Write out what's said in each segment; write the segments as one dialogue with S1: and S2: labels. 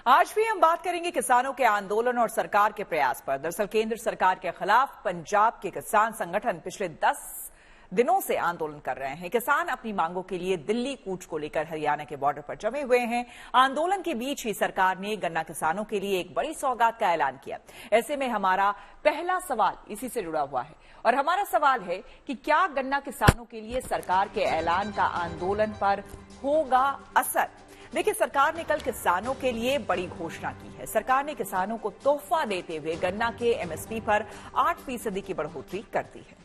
S1: आज भी हम बात करेंगे किसानों के आंदोलन और सरकार के प्रयास पर। दरअसल केंद्र सरकार के खिलाफ पंजाब के किसान संगठन पिछले 10 दिनों से आंदोलन कर रहे हैं। किसान अपनी मांगों के लिए दिल्ली कूच को लेकर हरियाणा के बॉर्डर पर जमे हुए हैं। आंदोलन के बीच ही सरकार ने गन्ना किसानों के लिए एक बड़ी सौगात का ऐलान किया। ऐसे में हमारा पहला सवाल इसी से जुड़ा हुआ है और हमारा सवाल है कि क्या गन्ना किसानों के लिए सरकार के ऐलान का आंदोलन पर होगा असर। देखिए, सरकार ने कल किसानों के लिए बड़ी घोषणा की है। सरकार ने किसानों को तोहफा देते हुए गन्ना के एमएसपी पर 8% की बढ़ोतरी कर दी है।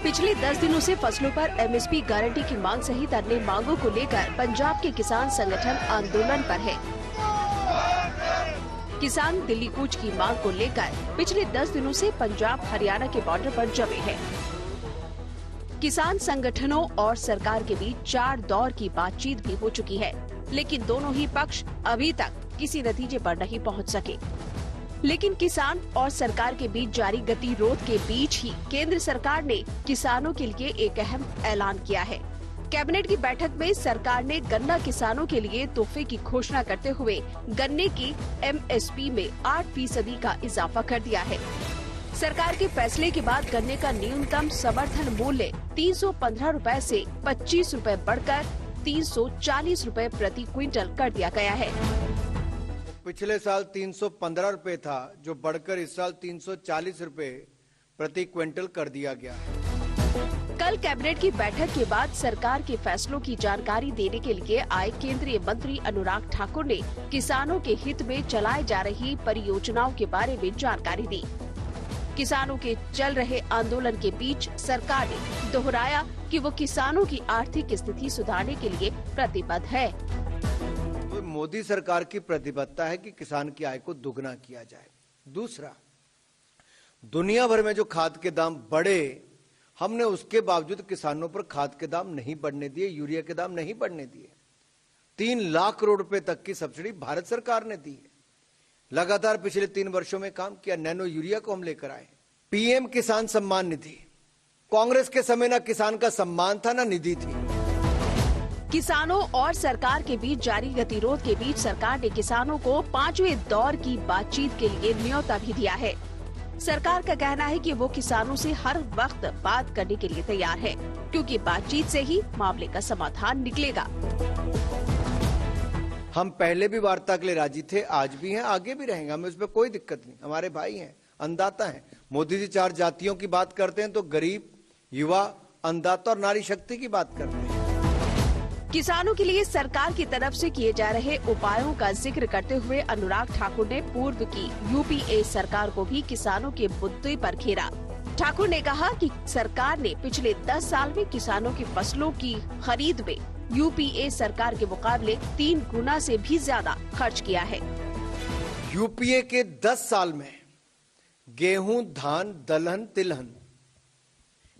S2: पिछले 10 दिनों से फसलों पर एमएसपी गारंटी की मांग सहित अन्य मांगों को लेकर पंजाब के किसान संगठन आंदोलन पर है। किसान दिल्ली कूच की मांग को लेकर पिछले 10 दिनों से पंजाब हरियाणा के बॉर्डर पर जमे हैं। किसान संगठनों और सरकार के बीच 4 दौर की बातचीत भी हो चुकी है, लेकिन दोनों ही पक्ष अभी तक किसी नतीजे पर नहीं पहुंच सके। लेकिन किसान और सरकार के बीच जारी गतिरोध के बीच ही केंद्र सरकार ने किसानों के लिए एक अहम ऐलान किया है। कैबिनेट की बैठक में सरकार ने गन्ना किसानों के लिए तोहफे की घोषणा करते हुए गन्ने की एमएसपी में 8% का इजाफा कर दिया है। सरकार के फैसले के बाद गन्ने का न्यूनतम समर्थन मूल्य 315 रुपए से 25 रुपए बढ़कर 340 रुपए प्रति क्विंटल कर दिया गया है।
S3: पिछले साल 315 रुपए था, जो बढ़कर इस साल 340 रुपए प्रति क्विंटल कर दिया गया है।
S2: कल कैबिनेट की बैठक के बाद सरकार के फैसलों की जानकारी देने के लिए आए केंद्रीय मंत्री अनुराग ठाकुर ने किसानों के हित में चलाए जा रही परियोजनाओं के बारे में जानकारी दी। किसानों के चल रहे आंदोलन के बीच सरकार ने दोहराया कि वो किसानों की आर्थिक स्थिति सुधारने के लिए प्रतिबद्ध है।
S3: तो मोदी सरकार की प्रतिबद्धता है कि किसान की आय को दुगना किया जाए। दूसरा, दुनिया भर में जो खाद के दाम बढ़े, हमने उसके बावजूद किसानों पर खाद के दाम नहीं बढ़ने दिए, यूरिया के दाम नहीं बढ़ने दिए। 3 लाख करोड़ रुपए तक की सब्सिडी भारत सरकार ने दी है। लगातार पिछले 3 वर्षों में काम किया। नैनो यूरिया को हम लेकर आए। पीएम किसान सम्मान निधि, कांग्रेस के समय ना किसान का सम्मान था ना निधि थी।
S2: किसानों और सरकार के बीच जारी गतिरोध के बीच सरकार ने किसानों को 5वें दौर की बातचीत के लिए न्योता भी दिया है। सरकार का कहना है कि वो किसानों से हर वक्त बात करने के लिए तैयार है, क्योंकि बातचीत से ही मामले का समाधान निकलेगा।
S3: हम पहले भी वार्ता के लिए राजी थे, आज भी हैं, आगे भी रहेंगे। हमें उसमें कोई दिक्कत नहीं। हमारे भाई हैं, अन्नदाता हैं। मोदी जी 4 जातियों की बात करते हैं तो गरीब, युवा, अन्नदाता और नारी शक्ति की बात करते हैं।
S2: किसानों के लिए सरकार की तरफ से किए जा रहे उपायों का जिक्र करते हुए अनुराग ठाकुर ने पूर्व की यूपीए सरकार को भी किसानों के मुद्दे पर घेरा। ठाकुर ने कहा कि सरकार ने पिछले 10 साल में किसानों की फसलों की खरीद में यूपीए सरकार के मुकाबले 3 गुना से भी ज्यादा खर्च किया है।
S3: यूपीए के 10 साल में गेहूं, धान, दलहन, तिलहन,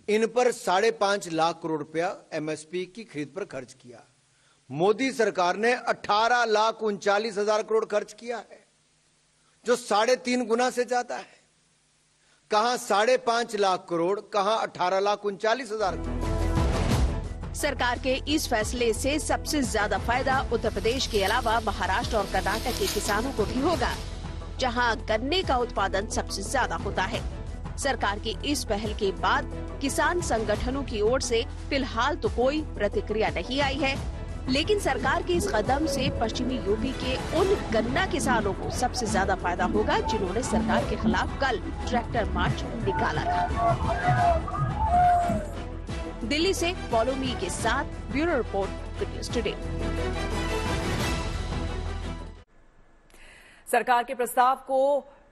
S3: इन पर 5.5 लाख करोड़ रुपया एमएसपी की खरीद पर खर्च किया। मोदी सरकार ने 18,39,000 करोड़ खर्च किया है, जो 3.5 गुना से ज्यादा है। कहां 5.5 लाख करोड़, कहां 18,39,000 करोड़।
S2: सरकार के इस फैसले से सबसे ज्यादा फायदा उत्तर प्रदेश के अलावा महाराष्ट्र और कर्नाटक के किसानों को भी होगा, जहां गन्ने का उत्पादन सबसे ज्यादा होता है। सरकार की इस पहल के बाद किसान संगठनों की ओर से फिलहाल तो कोई प्रतिक्रिया नहीं आई है, लेकिन सरकार के इस कदम से पश्चिमी यूपी के उन गन्ना किसानों को सबसे ज्यादा फायदा होगा जिन्होंने सरकार के खिलाफ कल ट्रैक्टर मार्च निकाला था। दिल्ली से फॉलो मी के साथ bureau report, good news today.
S1: सरकार के प्रस्ताव को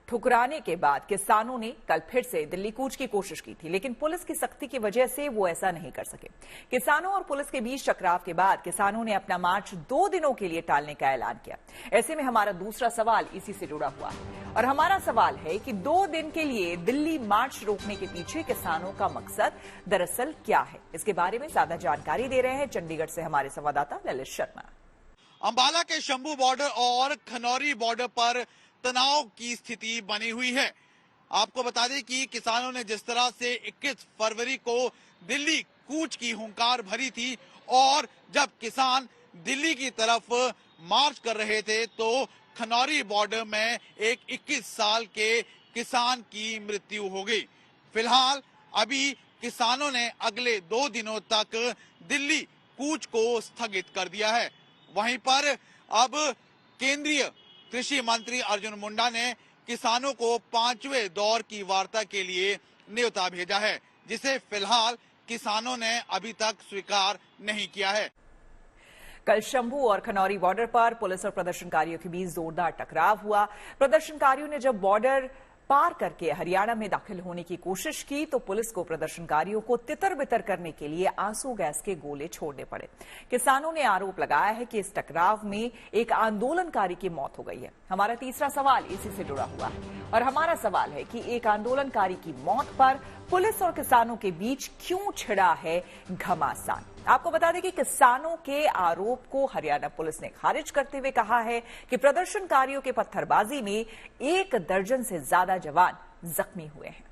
S1: ठुकराने के बाद किसानों ने कल फिर से दिल्ली कूच की कोशिश की थी, लेकिन पुलिस की सख्ती की वजह से वो ऐसा नहीं कर सके। किसानों और पुलिस के बीच टकराव के बाद किसानों ने अपना मार्च 2 दिनों के लिए टालने का ऐलान किया। ऐसे में हमारा दूसरा सवाल इसी से जुड़ा हुआ है और हमारा सवाल है कि 2 दिन के लिए दिल्ली मार्च रोकने के पीछे किसानों का मकसद दरअसल क्या है। इसके बारे में ज्यादा जानकारी दे रहे हैं चंडीगढ़ से हमारे संवाददाता ललित शर्मा।
S4: अंबाला के शंभू बॉर्डर और खनौरी बॉर्डर पर तनाव की स्थिति बनी हुई है। आपको बता दें कि किसानों ने जिस तरह से 21 फरवरी को दिल्ली कूच की हुंकार भरी थी और जब किसान दिल्ली की तरफ मार्च कर रहे थे तो खनौरी बॉर्डर में एक 21 साल के किसान की मृत्यु हो गई। फिलहाल अभी किसानों ने अगले 2 दिनों तक दिल्ली कूच को स्थगित कर दिया है। वहीं पर अब केंद्रीय कृषि मंत्री अर्जुन मुंडा ने किसानों को 5वें दौर की वार्ता के लिए न्योता भेजा है, जिसे फिलहाल किसानों ने अभी तक स्वीकार नहीं किया है।
S1: कल शंभू और खनौरी बॉर्डर पर पुलिस और प्रदर्शनकारियों के बीच जोरदार टकराव हुआ। प्रदर्शनकारियों ने जब बॉर्डर पार करके हरियाणा में दाखिल होने की कोशिश की तो पुलिस को प्रदर्शनकारियों को तितर बितर करने के लिए आंसू गैस के गोले छोड़ने पड़े। किसानों ने आरोप लगाया है कि इस टकराव में एक आंदोलनकारी की मौत हो गई है। हमारा तीसरा सवाल इसी से जुड़ा हुआ है और हमारा सवाल है कि एक आंदोलनकारी की मौत पर पुलिस और किसानों के बीच क्यों छिड़ा है घमासान। आपको बता दें कि किसानों के आरोप को हरियाणा पुलिस ने खारिज करते हुए कहा है कि प्रदर्शनकारियों के पत्थरबाजी में 1 दर्जन से ज्यादा जवान जख्मी हुए हैं।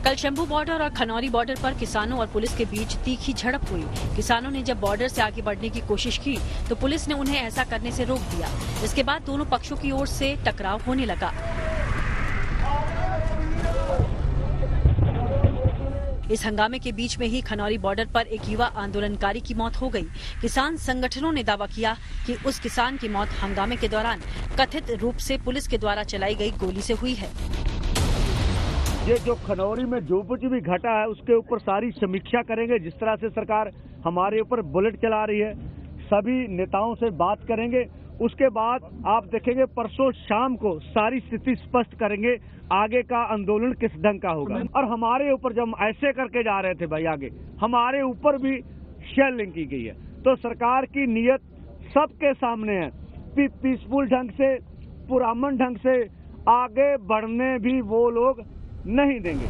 S5: कल शंभू बॉर्डर और खनौरी बॉर्डर पर किसानों और पुलिस के बीच तीखी झड़प हुई। किसानों ने जब बॉर्डर से आगे बढ़ने की कोशिश की तो पुलिस ने उन्हें ऐसा करने से रोक दिया। इसके बाद दोनों पक्षों की ओर से टकराव होने लगा। इस हंगामे के बीच में ही खनौरी बॉर्डर पर एक युवा आंदोलनकारी की मौत हो गई। किसान संगठनों ने दावा किया कि उस किसान की मौत हंगामे के दौरान कथित रूप से पुलिस के द्वारा चलाई गई गोली से हुई है।
S6: ये जो खनौरी में जो कुछ भी घटा है उसके ऊपर सारी समीक्षा करेंगे। जिस तरह से सरकार हमारे ऊपर बुलेट चला रही है, सभी नेताओं से बात करेंगे। उसके बाद आप देखेंगे परसों शाम को सारी स्थिति स्पष्ट करेंगे, आगे का आंदोलन किस ढंग का होगा। और हमारे ऊपर जब हम ऐसे करके जा रहे थे भाई, आगे हमारे ऊपर भी शेलिंग की गई है। तो सरकार की नीयत सबके सामने है, पीसफुल ढंग से, पुरअमन ढंग से आगे बढ़ने भी वो लोग नहीं देंगे।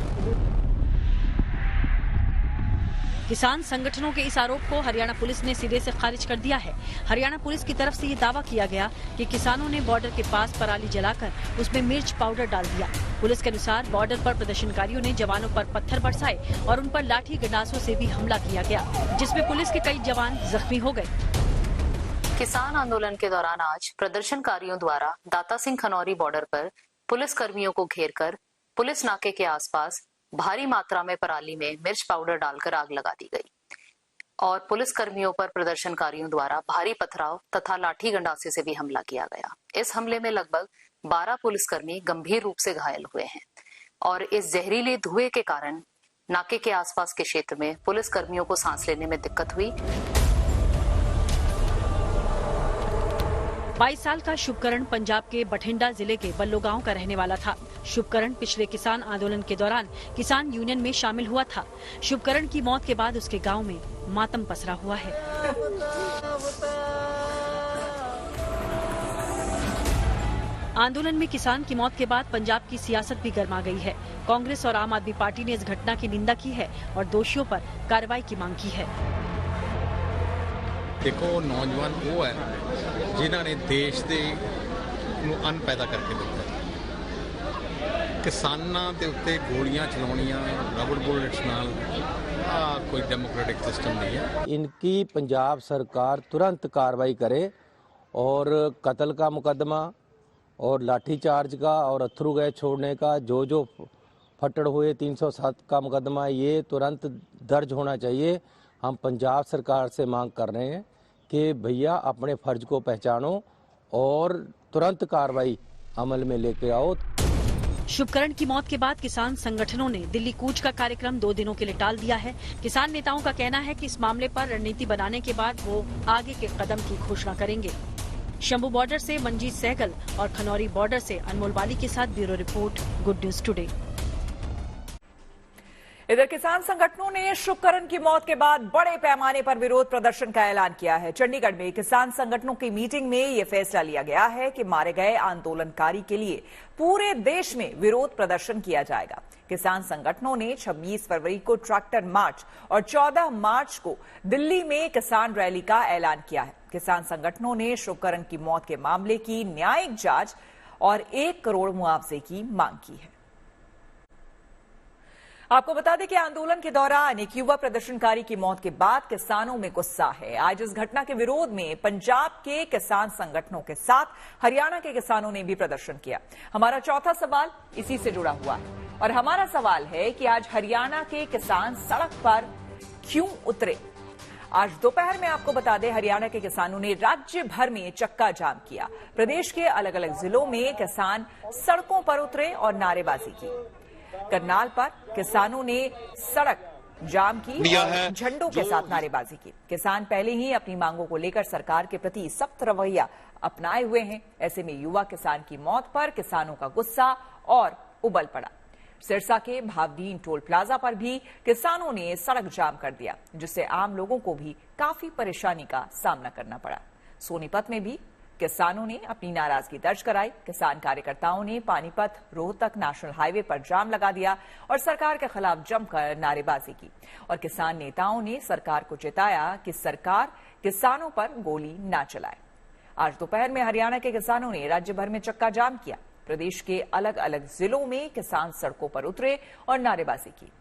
S5: किसान संगठनों के इस आरोप को हरियाणा पुलिस ने सिरे से खारिज कर दिया है। हरियाणा पुलिस की तरफ से ये दावा किया गया कि किसानों ने बॉर्डर के पास पराली जलाकर उसमें मिर्च पाउडर डाल दिया। पुलिस के अनुसार बॉर्डर पर प्रदर्शनकारियों ने जवानों पर पत्थर बरसाए और उन पर लाठी गंडासों से भी हमला किया गया, जिसमें पुलिस के कई जवान जख्मी हो गए।
S7: किसान आंदोलन के दौरान आज प्रदर्शनकारियों द्वारा दाता सिंह खनौरी बॉर्डर पर पुलिस कर्मियों को घेर कर पुलिस नाके के आसपास भारी मात्रा में पराली में मिर्च पाउडर डालकर आग लगा दी गई और पुलिस कर्मियों पर प्रदर्शनकारियों द्वारा भारी पथराव तथा लाठी गंडासे से भी हमला किया गया। इस हमले में लगभग 12 पुलिसकर्मी गंभीर रूप से घायल हुए हैं और इस जहरीले धुएं के कारण नाके के आसपास के क्षेत्र में पुलिस कर्मियों को सांस लेने में दिक्कत हुई।
S5: 22 साल का शुभकरण पंजाब के बठिंडा जिले के बल्लो गांव का रहने वाला था। शुभकरण पिछले किसान आंदोलन के दौरान किसान यूनियन में शामिल हुआ था। शुभकरण की मौत के बाद उसके गांव में मातम पसरा हुआ है। आंदोलन में किसान की मौत के बाद पंजाब की सियासत भी गर्मा गई है। कांग्रेस और आम आदमी पार्टी ने इस घटना की निंदा की है और दोषियों पर कार्रवाई की मांग की है।
S8: देखो, नौजवान वो है जिन्हों ने देश के अन्न पैदा करके दिता। किसानों के उत्ते गोलियां चलाउणियां रबड़ बुलेट्स नाल कोई डेमोक्रेटिक सिस्टम नहीं है।
S9: इनकी पंजाब सरकार तुरंत कार्रवाई करे और कत्ल का मुकदमा और लाठीचार्ज का और अथरू गैस छोड़ने का जो फट्टड़ हुए 307 का मुकदमा, ये तुरंत दर्ज होना चाहिए। हम पंजाब सरकार से मांग कर रहे हैं कि भैया अपने फर्ज को पहचानो और तुरंत कार्रवाई अमल में लेके आओ।
S5: शुभकरण की मौत के बाद किसान संगठनों ने दिल्ली कूच का कार्यक्रम 2 दिनों के लिए टाल दिया है। किसान नेताओं का कहना है कि इस मामले पर रणनीति बनाने के बाद वो आगे के कदम की घोषणा करेंगे। शंभू बॉर्डर से मंजीत सहगल और खनौरी बॉर्डर से अनमोल बाली के साथ bureau report, good news today.
S1: इधर किसान संगठनों ने शुभकरण की मौत के बाद बड़े पैमाने पर विरोध प्रदर्शन का ऐलान किया है। चंडीगढ़ में किसान संगठनों की मीटिंग में यह फैसला लिया गया है कि मारे गए आंदोलनकारी के लिए पूरे देश में विरोध प्रदर्शन किया जाएगा। किसान संगठनों ने 26 फरवरी को ट्रैक्टर मार्च और 14 मार्च को दिल्ली में किसान रैली का ऐलान किया है। किसान संगठनों ने शुभकरण की मौत के मामले की न्यायिक जांच और 1 करोड़ मुआवजे की मांग की है। आपको बता दें कि आंदोलन के दौरान एक युवा प्रदर्शनकारी की मौत के बाद किसानों में गुस्सा है। आज इस घटना के विरोध में पंजाब के किसान संगठनों के साथ हरियाणा के किसानों ने भी प्रदर्शन किया। हमारा चौथा सवाल इसी से जुड़ा हुआ है और हमारा सवाल है कि आज हरियाणा के किसान सड़क पर क्यों उतरे। आज दोपहर में आपको बता दें, हरियाणा के किसानों ने राज्य भर में चक्का जाम किया। प्रदेश के अलग अलग जिलों में किसान सड़कों पर उतरे और नारेबाजी की। करनाल पर किसानों ने सड़क जाम की और झंडों के साथ नारेबाजी की। किसान पहले ही अपनी मांगों को लेकर सरकार के प्रति सख्त रवैया अपनाए हुए हैं। ऐसे में युवा किसान की मौत पर किसानों का गुस्सा और उबल पड़ा। सिरसा के भावदीन टोल प्लाजा पर भी किसानों ने सड़क जाम कर दिया, जिससे आम लोगों को भी काफी परेशानी का सामना करना पड़ा। सोनीपत में भी किसानों ने अपनी नाराजगी दर्ज कराई। किसान कार्यकर्ताओं ने पानीपत रोहतक नेशनल हाईवे पर जाम लगा दिया और सरकार के खिलाफ जमकर नारेबाजी की। और किसान नेताओं ने सरकार को चेताया कि सरकार किसानों पर गोली न चलाए। आज दोपहर में हरियाणा के किसानों ने राज्य भर में चक्का जाम किया। प्रदेश के अलग अलग जिलों में किसान सड़कों पर उतरे और नारेबाजी की।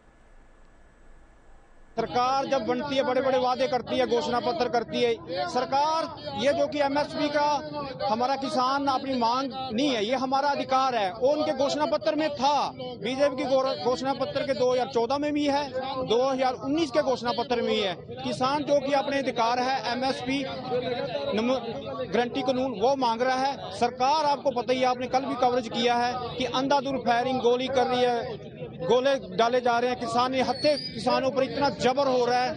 S10: सरकार जब बनती है, बड़े बड़े वादे करती है, घोषणा पत्र करती है। सरकार ये जो कि एमएसपी का हमारा किसान अपनी मांग नहीं है, ये हमारा अधिकार है, वो उनके घोषणा पत्र में था। बीजेपी की घोषणा पत्र के 2014 में भी है, 2019 के घोषणा पत्र में भी है। किसान जो कि अपने अधिकार है, एमएसपी गारंटी कानून, वो मांग रहा है। सरकार आपको पता ही है, आपने कल भी कवरेज किया है कि अंधाधुंध फायरिंग, गोली कर रही है, गोले डाले जा रहे हैं। किसानों पर इतना जबर हो रहा है।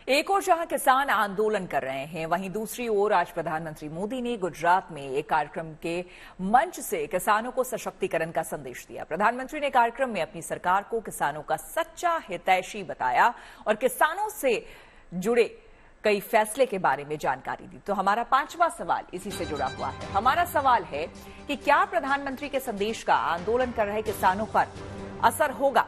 S1: एक ओर जहां किसान आंदोलन कर रहे हैं, वहीं दूसरी ओर आज प्रधानमंत्री मोदी ने गुजरात में एक कार्यक्रम के मंच से किसानों को सशक्तिकरण का संदेश दिया। प्रधानमंत्री ने कार्यक्रम में अपनी सरकार को किसानों का सच्चा हितैषी बताया और किसानों से जुड़े कई फैसले के बारे में जानकारी दी। तो हमारा पांचवा सवाल इसी से जुड़ा हुआ है। हमारा सवाल है कि क्या प्रधानमंत्री के संदेश का आंदोलन कर रहे किसानों पर असर होगा।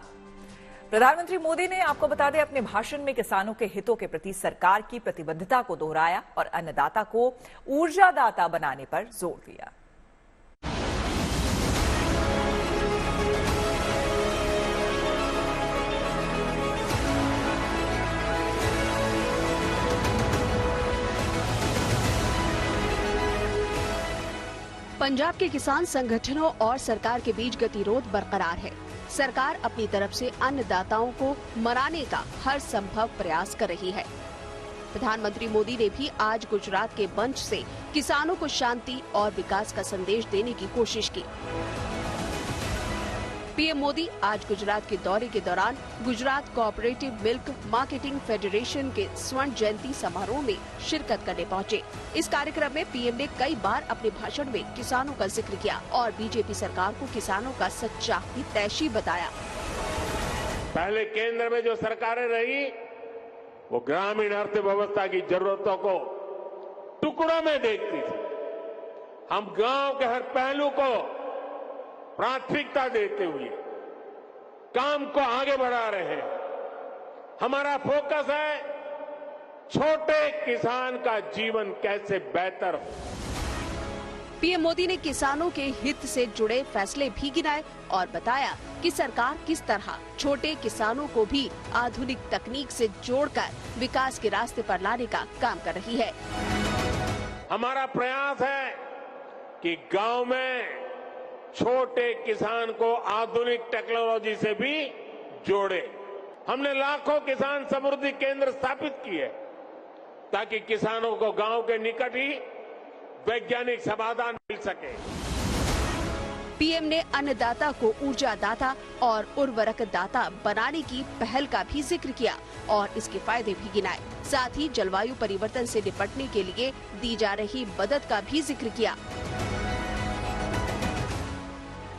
S1: प्रधानमंत्री मोदी ने आपको बता दें, अपने भाषण में किसानों के हितों के प्रति सरकार की प्रतिबद्धता को दोहराया और अन्नदाता को ऊर्जादाता बनाने पर जोर दिया।
S2: पंजाब के किसान संगठनों और सरकार के बीच गतिरोध बरकरार है। सरकार अपनी तरफ से अन्नदाताओं को मनाने का हर संभव प्रयास कर रही है। प्रधानमंत्री मोदी ने भी आज गुजरात के मंच से किसानों को शांति और विकास का संदेश देने की कोशिश की। पीएम मोदी आज गुजरात के दौरे के दौरान Gujarat cooperative milk marketing federation के स्वर्ण जयंती समारोह में शिरकत करने पहुंचे। इस कार्यक्रम में पीएम ने कई बार अपने भाषण में किसानों का जिक्र किया और बीजेपी सरकार को किसानों का सच्चा हितैषी बताया।
S11: पहले केंद्र में जो सरकारें रही, वो ग्रामीण अर्थव्यवस्था की जरूरतों को टुकड़ों में देखती थी। हम गांव के हर पहलू को प्राथमिकता देते हुए काम को आगे बढ़ा रहे हैं। हमारा फोकस है छोटे किसान का जीवन कैसे बेहतर हो।
S2: पीएम मोदी ने किसानों के हित से जुड़े फैसले भी गिनाए और बताया कि सरकार किस तरह छोटे किसानों को भी आधुनिक तकनीक से जोड़कर विकास के रास्ते पर लाने का काम कर रही है।
S11: हमारा प्रयास है कि गांव में छोटे किसान को आधुनिक टेक्नोलॉजी से भी जोड़े। हमने लाखों किसान समृद्धि केंद्र स्थापित किए ताकि किसानों को गांव के निकट ही वैज्ञानिक समाधान मिल सके।
S2: पीएम ने अन्नदाता को ऊर्जादाता और उर्वरक दाता बनाने की पहल का भी जिक्र किया और इसके फायदे भी गिनाए। साथ ही जलवायु परिवर्तन से निपटने के लिए दी जा रही मदद का भी जिक्र किया।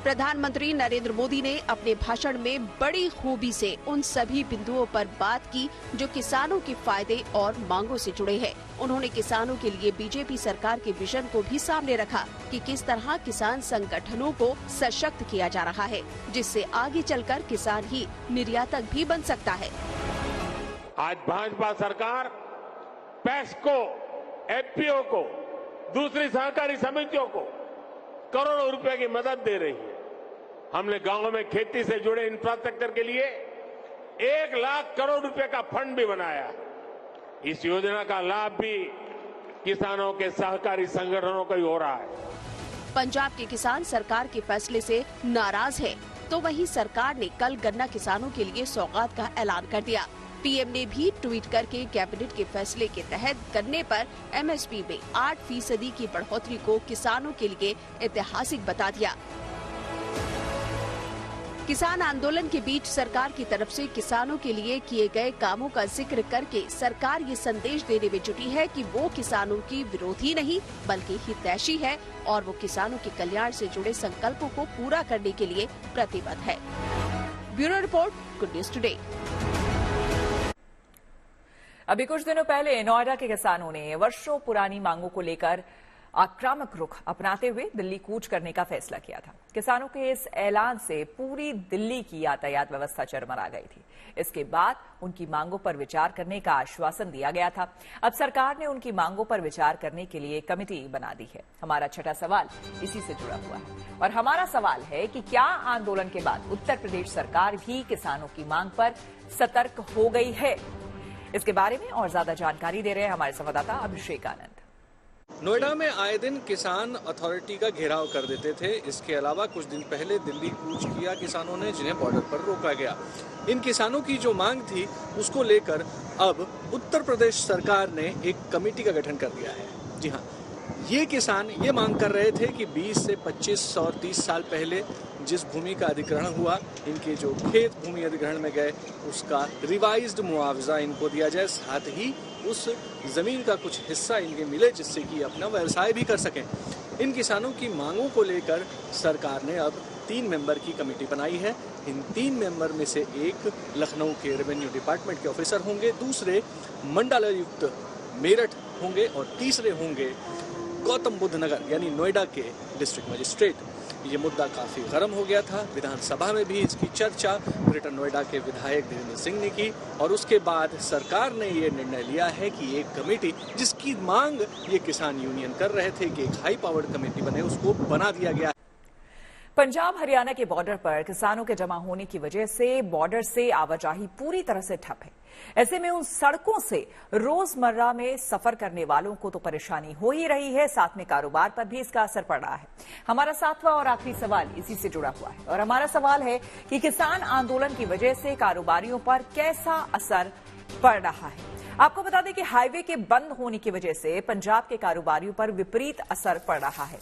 S2: प्रधानमंत्री नरेंद्र मोदी ने अपने भाषण में बड़ी खूबी से उन सभी बिंदुओं पर बात की जो किसानों के फायदे और मांगों से जुड़े हैं। उन्होंने किसानों के लिए बीजेपी सरकार के विजन को भी सामने रखा कि किस तरह किसान संगठनों को सशक्त किया जा रहा है, जिससे आगे चलकर किसान ही निर्यातक भी बन सकता है।
S11: आज भाजपा सरकार पैस्को, एफपीओ को, दूसरी सहकारी समितियों को करोड़ों रुपए की मदद दे रही है। हमने गांव में खेती से जुड़े इंफ्रास्ट्रक्चर के लिए 1 लाख करोड़ रुपए का फंड भी बनाया। इस योजना का लाभ भी किसानों के सहकारी संगठनों को ही हो रहा है।
S2: पंजाब के किसान सरकार के फैसले से नाराज है, तो वहीं सरकार ने कल गन्ना किसानों के लिए सौगात का ऐलान कर दिया। पीएम ने भी ट्वीट करके कैबिनेट के फैसले के तहत गन्ने पर एमएसपी में 8% की बढ़ोतरी को किसानों के लिए ऐतिहासिक बता दिया। किसान आंदोलन के बीच सरकार की तरफ से किसानों के लिए किए गए कामों का जिक्र करके सरकार ये संदेश देने में जुटी है कि वो किसानों की विरोधी नहीं बल्कि हितैषी है और वो किसानों के कल्याण से जुड़े संकल्पों को पूरा करने के लिए प्रतिबद्ध है। Bureau report, good news today.
S1: अभी कुछ दिनों पहले नोएडा के किसानों ने वर्षों पुरानी मांगों को लेकर आक्रामक रुख अपनाते हुए दिल्ली कूच करने का फैसला किया था। किसानों के इस ऐलान से पूरी दिल्ली की यातायात व्यवस्था चरमरा गई थी। इसके बाद उनकी मांगों पर विचार करने का आश्वासन दिया गया था। अब सरकार ने उनकी मांगों पर विचार करने के लिए कमेटी बना दी है। हमारा छठा सवाल इसी से जुड़ा हुआ है और हमारा सवाल है कि क्या आंदोलन के बाद उत्तर प्रदेश सरकार भी किसानों की मांग पर सतर्क हो गई है? इसके बारे में और ज्यादा जानकारी दे रहे हैं हमारे संवाददाता अभिषेक आनंद।
S12: नोएडा में आए दिन किसान अथॉरिटी का घेराव कर देते थे। इसके अलावा कुछ दिन पहले दिल्ली कूच किया किसानों ने, जिन्हें बॉर्डर पर रोका गया। इन किसानों की जो मांग थी उसको लेकर अब उत्तर प्रदेश सरकार ने एक कमेटी का गठन कर दिया है। जी हाँ, ये किसान ये मांग कर रहे थे कि 20 से 25 और 30 साल पहले जिस भूमि का अधिग्रहण हुआ, इनके जो खेत भूमि अधिग्रहण में गए, उसका रिवाइज्ड मुआवजा इनको दिया जाए, साथ ही उस जमीन का कुछ हिस्सा इनके मिले जिससे कि अपना व्यवसाय भी कर सकें। इन किसानों की मांगों को लेकर सरकार ने अब 3 मेंबर की कमेटी बनाई है। इन 3 मेंबर में से एक लखनऊ के रेवेन्यू डिपार्टमेंट के ऑफिसर होंगे, दूसरे मंडलायुक्त मेरठ होंगे और तीसरे होंगे गौतम बुद्ध नगर यानी नोएडा के डिस्ट्रिक्ट मजिस्ट्रेट। ये मुद्दा काफी गर्म हो गया था। विधानसभा में भी इसकी चर्चा ग्रेटर नोएडा के विधायक धीरेन्द्र सिंह ने की और उसके बाद सरकार ने ये निर्णय लिया है कि एक कमेटी जिसकी मांग ये किसान यूनियन कर रहे थे कि एक हाई पावर्ड कमेटी बने, उसको बना दिया गया।
S1: पंजाब हरियाणा के बॉर्डर पर किसानों के जमा होने की वजह से बॉर्डर से आवाजाही पूरी तरह से ठप है। ऐसे में उन सड़कों से रोजमर्रा में सफर करने वालों को तो परेशानी हो ही रही है, साथ में कारोबार पर भी इसका असर पड़ रहा है। हमारा 7वां और आखिरी सवाल इसी से जुड़ा हुआ है और हमारा सवाल है कि किसान आंदोलन की वजह से कारोबारियों पर कैसा असर पड़ रहा है। आपको बता दें कि हाईवे के बंद होने की वजह से पंजाब के कारोबारियों पर विपरीत असर पड़ रहा है।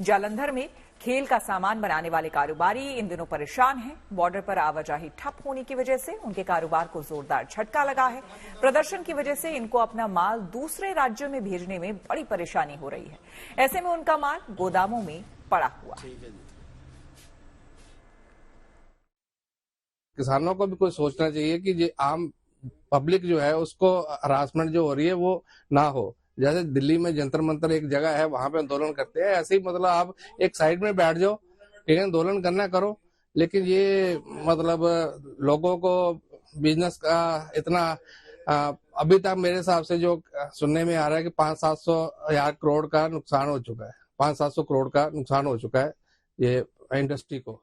S1: जालंधर में खेल का सामान बनाने वाले कारोबारी इन दिनों परेशान हैं। बॉर्डर पर आवाजाही ठप होने की वजह से उनके कारोबार को जोरदार झटका लगा है। प्रदर्शन की वजह से इनको अपना माल दूसरे राज्यों में भेजने में बड़ी परेशानी हो रही है। ऐसे में उनका माल गोदामों में पड़ा हुआ है।
S13: किसानों को भी कुछ सोचना चाहिए कि ये आम पब्लिक जो है उसको हरासमेंट जो हो रही है वो ना हो। जैसे दिल्ली में जंतर मंतर एक जगह है, वहां पे आंदोलन करते हैं, ऐसे ही मतलब आप एक साइड में बैठ जाओ, ठीक है, आंदोलन करना करो, लेकिन ये मतलब लोगों को बिजनेस का इतना अभी तक मेरे हिसाब से जो सुनने में आ रहा है कि 500-700 करोड़ का नुकसान हो चुका है। 500-700 करोड़ का नुकसान हो चुका है ये इंडस्ट्री को,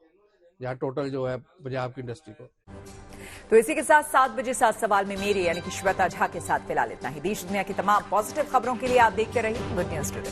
S13: यहाँ टोटल जो है पंजाब की इंडस्ट्री को।
S1: तो इसी के साथ 7 बजे 7 सवाल में मेरी यानी कि श्वेता झा के साथ फिलहाल इतना ही। देश दुनिया की तमाम पॉजिटिव खबरों के लिए आप देखते रहिए गुड न्यूज टुडे।